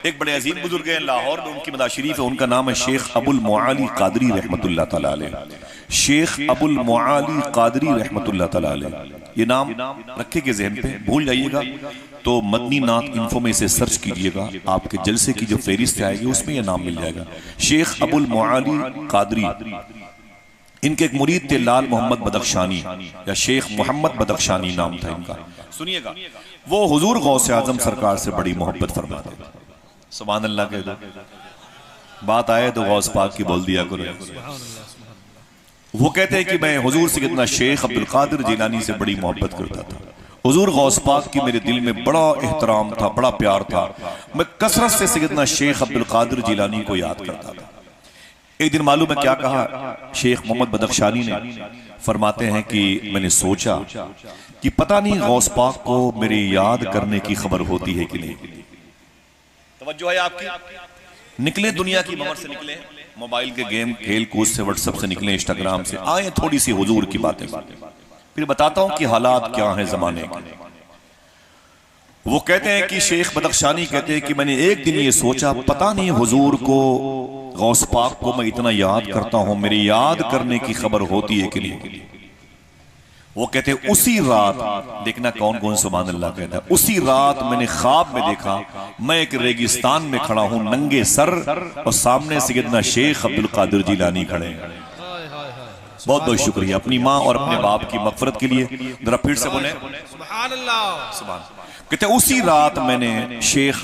एक बड़े अजीम बुजुर्ग हैं लाहौर में, उनकी मदा शरीफ है, उनका नाम है शेख अबुल मुआली कादरी रहमतुल्लाह तआला अलैह। शेख अबुल मुआली कादरी रहमतुल्लाह तआला अलैह, ये नाम रखे के जहन पे, भूल जाइएगा तो मदनी नात इन्फो में इसे सर्च कीजिएगा, आपके जलसे की जो फेरिस्त आएगी उसमें यह नाम मिल जाएगा। शेख अबुल मुआली कादरी, इनके एक मुरीद थे लाल मोहम्मद बदख्शानी या शेख मोहम्मद बदख्शानी नाम था इनका। सुनिएगा, वो हुजूर गौसे आजम सरकार से बड़ी मोहब्बत फरमाते थे। सुभान अल्लाह कह दो, बात आए तो गौस पाक की बोल दिया करो। वो कहते हैं कि मैं हुजूर सैयदना शेख अब्दुल कादिर जिलानी से बड़ी मोहब्बत करता था। हुजूर गौस पाक की मेरे दिल में बड़ा एहतराम था, बड़ा प्यार था। मैं कसरत से सैयदना शेख अब्दुल कादिर जिलानी को याद करता था। एक दिन मालूम है क्या कहा शेख मोहम्मद बदख्शानी ने? फरमाते हैं कि मैंने सोचा कि पता नहीं गौस पाक को मेरी याद करने की खबर होती है कि नहीं। तवज्जो है आपकी? निकले दुनिया की भंवर से, निकले मोबाइल के गेम खेल कूद से, व्हाट्सएप से निकले, इंस्टाग्राम से, आए थोड़ी सी हुजूर की बातें, फिर बताता हूं कि हालात क्या हैं जमाने के। वो कहते हैं कि शेख बदख्शानी कहते हैं कि मैंने एक दिन ये सोचा, पता नहीं हुजूर को गौस पाक को मैं इतना याद करता हूं, मेरी याद करने की खबर होती है कि नहीं। वो कहते हैं उसी रात, देखना कौन कौन सुभान अल्लाह कहता है, उसी रात मैंने ख्वाब में देखा मैं एक रेगिस्तान में खड़ा हूं नंगे सर, और सामने सैयदना शेख अब्दुल कादिर जिलानी खड़े हैं। बहुत बहुत शुक्रिया अपनी माँ और अपने बाप की मगफरत के लिए। जरा फिर से बोले सुभान अल्लाह। सुभान। कहते उसी रात मैंने, शेख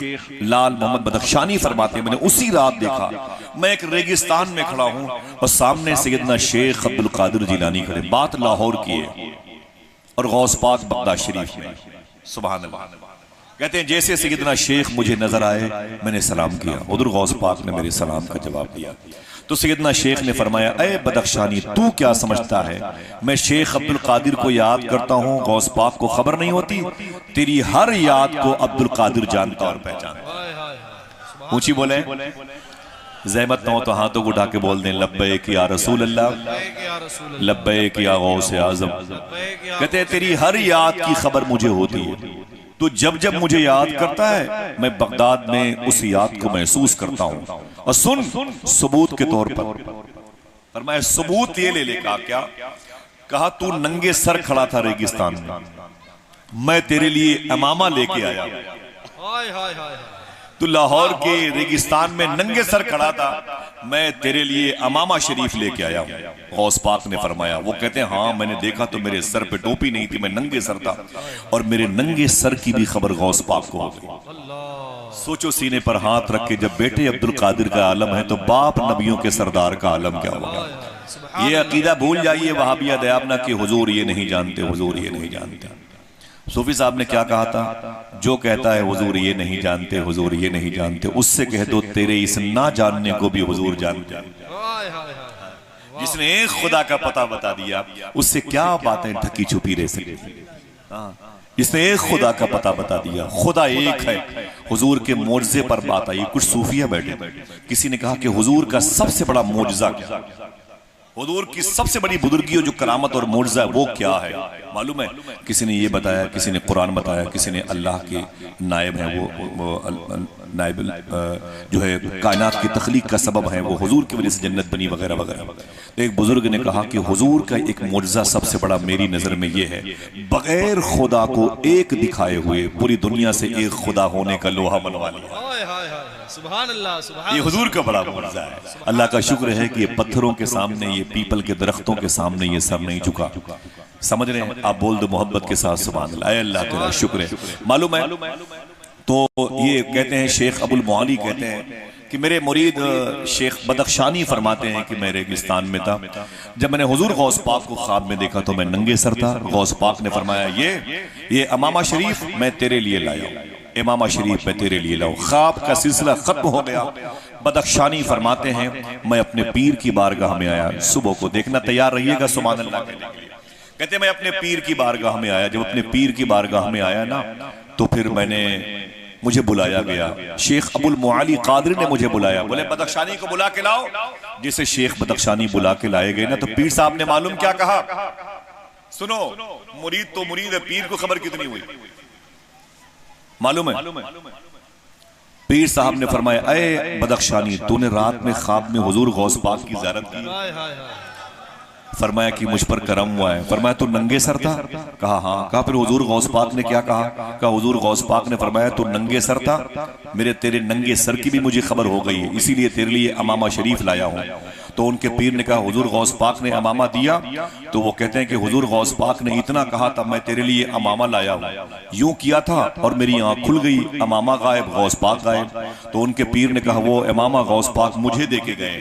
लाल मोहम्मद बदख्शानी फरमाते, मैंने उसी रात देखा मैं एक रेगिस्तान में खड़ा हूं और सामने सैयदना शेख अब्दुल कादिर जिलानी खड़े। बात लाहौर की है और गौस पाक बगदाद शरीफ में। सुभान अल्लाह। कहते हैं जैसे सैयदना शेख मुझे नजर आए मैंने सलाम किया, उधर गौस पाक ने मेरे सलाम का जवाब दिया। तो सैयदना शेख ने फरमाया, ए बदख्शानी तू क्या समझता है मैं शेख अब्दुल कादिर को याद करता हूं, गौस पाक को खबर नहीं होती? तेरी हर याद को अब्दुल कादिर जानता और पहचानता। ऊंची बोले, ज़हमत ना हो तो हाथों को उठा के बोल दें लब्बैक या रसूल अल्लाह, लब्बैक या गौसे आजम। कहते हैं तेरी हर याद की खबर मुझे होती है, तो जब जब मुझे याद करता है मैं बगदाद में उस याद को महसूस करता हूं। और सुन सबूत के तौर पर फरमाया, सबूत ये ले लेगा क्या? कहा तू नंगे सर खड़ा था रेगिस्तान में, मैं तेरे लिए इमामा लेके आया। तू लाहौर के रेगिस्तान में नंगे सर खड़ा था, मैं तेरे लिए अमामा शरीफ लेके आया हूं। गौस पाक ने फरमाया, वो कहते हैं हाँ मैंने देखा तो मेरे सर पे टोपी नहीं थी, मैं नंगे सर था, और मेरे नंगे सर की भी खबर गौस पाक को हो गई। सोचो सीने पर हाथ रख के, जब बेटे अब्दुल कादिर का आलम है तो बाप नबियों के सरदार का आलम क्या होगा। ये अकीदा भूल जाइए वहाबिया दयाबना कि हुजूर ये नहीं जानते, हुजूर ये नहीं जानते। सूफी साहब ने क्या कहा था, जो कहता है हुजूर ये नहीं जानते, हुजूर ये नहीं जानते, उससे कह दो तेरे इस ना जानने को भी हुजूर जानते हैं। जिसने एक खुदा का पता बता दिया उससे क्या बातें ढकी छुपी रह सकती। जिसने एक खुदा का पता बता दिया, खुदा एक है। हुजूर के मोजज़े पर बात आई। कुछ सूफिया बैठे, किसी ने कहा कि हुजूर का सबसे बड़ा मोजज़ा क्या, हुजूर की सबसे बड़ी बुजुर्गी जो करामत और मोजज़ा वो क्या है मालूम है? किसी ने ये बताया, किसी ने कुरान बताया, किसी ने अल्लाह के नायब है, वो नायब जो है कायनात की तख्लीक का सबब है, वो हुजूर की वजह से जन्नत बनी वगैरह वगैरह। तो एक बुजुर्ग ने कहा कि हुजूर का एक मोजज़ा सबसे बड़ा मेरी नज़र में ये है, बगैर खुदा को एक दिखाए हुए पूरी दुनिया से एक खुदा होने का लोहा बनवा लिया। सुभान अल्लाह, सुभान। ये हुजूर का बड़ा मोजज़ा है। अल्लाह का शुक्र है कि ये पत्थरों के सामने, ये पीपल के दरख्तों के सामने ये सर नहीं झुका। समझ रहे हैं? आप बोल दो मोहब्बत के साथ सुभान अल्लाह। अल्लाह तेरा शुक्र है। मालूम है? तो ये कहते हैं शेख अबुल मुआली कहते हैं कि मेरे मुरीद शेख बदख्शानी फरमाते हैं कि मैं रेगिस्तान में था, जब मैंने हुजूर गौस पाक को ख्वाब में देखा तो मैं नंगे सर था। गौस पाक ने फरमाया, ये अमामा शरीफ मैं तेरे लिए लाया हूं, इमामा शरीफ मैं तेरे लिए लाऊं। ख्वाब का सिलसिला खत्म हो गया। बदख्शानी फरमाते हैं मैं अपने पीर की बारगाह में आया। सुबह को देखना तैयार रहिएगा सुभान अल्लाह के लिए। कहते मैं अपने पीर की बारगाह में आया। जब अपने पीर की बारगाह में आया ना, तो फिर मुझे बुलाया गया। शेख अबुल मुआली कादरी ने मुझे बुलाया, बोले बदख्शानी को बुला के लाओ। जिसे शेख बदख्शानी बुला के लाए गए ना, तो पीर साहब ने मालूम क्या कहा? सुनो, मुरीद तो मुरीद है, पीर को खबर कितनी हुई मालूम है? पीर साहब ने फरमाया, अरे बदख्शानी, तूने रात में ख्वाब में हुजूर गौस पाक की ज़ियारत की? फरमाया कि मुझ पर करम हुआ है। फरमाया तू नंगे सर था? कहा हाँ। कहा फिर हुजूर गौस पाक ने क्या कहा? कहा हुजूर गौस पाक ने फरमाया तू नंगे सर था, मेरे तेरे नंगे सर की भी मुझे खबर हो गई है, इसीलिए तेरे लिए अमामा शरीफ लाया हूँ। तो उनके पीर ने कहा हुजूर गौस पाक ने अमामा दिया? तो वो कहते हैं कि हुजूर गौस पाक ने इतना कहा था, मैं तेरे लिए अमामा लाया हूँ। यूं किया था और मेरी आंख खुल गई, अमामा गायब, गौस पाक गायब। तो उनके पीर ने कहा वो अमामा गौस पाक मुझे दे के गए।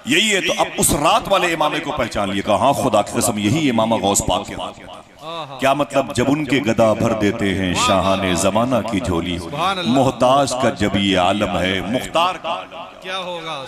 यही है। तो अब उस रात वाले इमामे को पहचान लिया। कहा हाँ खुदा की कसम यही इमामा गौस पाक के रात। क्या मतलब? जब उनके गदा भर देते हैं शाहाने जमाना की झोली, मोहताज का जब ये आलम है, मुख्तार का क्या होगा।